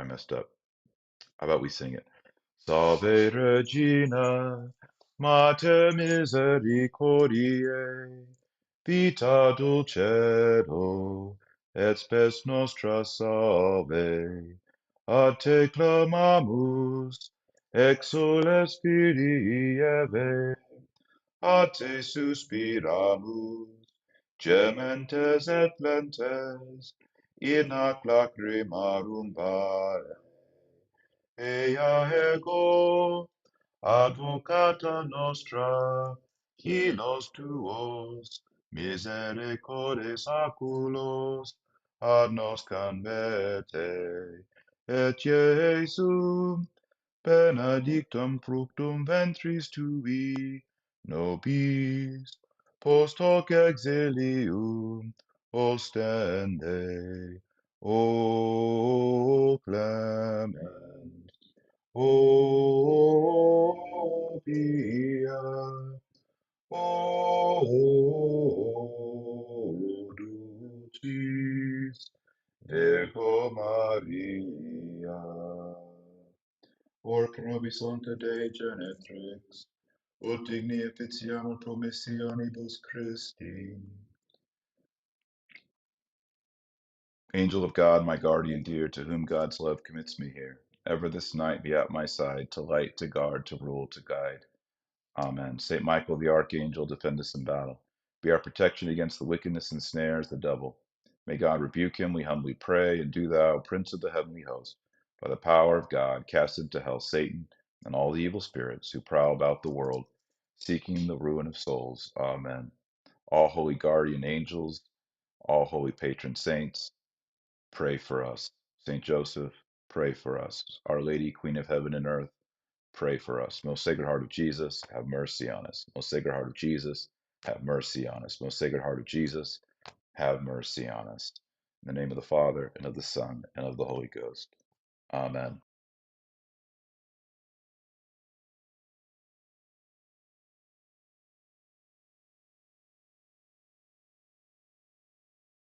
I messed up. How about we sing it? Salve Regina, Mater Misericordiae, vita dulcedo, et spes nostra salve. A te clamamus, exules Filii Eve, a te suspiramus, gementes et plentes, in ac lacrimarum vale. Ea ego, advocata nostra, hilos tuos, misericordes aculos, ad nos convete, et Iesum, benedictum fructum ventris tui, nobis, post hoc exilium, ostende, O clement. O pia, o dulcis Virgo Maria, or pro nobis sancta Dei genetrix, ut digni officiamur promissionibus Christi. Angel of God, my guardian dear, to whom God's love commits me here, ever this night be at my side, to light, to guard, to rule, to guide. Amen. Saint Michael the Archangel, defend us in battle. Be our protection against the wickedness and snares of the devil. May God rebuke him, we humbly pray, and do thou, Prince of the heavenly host, by the power of God, cast into hell Satan and all the evil spirits who prowl about the world, seeking the ruin of souls. Amen. All holy guardian angels, all holy patron saints, pray for us. Saint Joseph, pray for us. Our Lady, Queen of heaven and earth, pray for us. Most Sacred Heart of Jesus, have mercy on us. Most Sacred Heart of Jesus, have mercy on us. Most Sacred Heart of Jesus, have mercy on us. In the name of the Father, and of the Son, and of the Holy Ghost. Amen.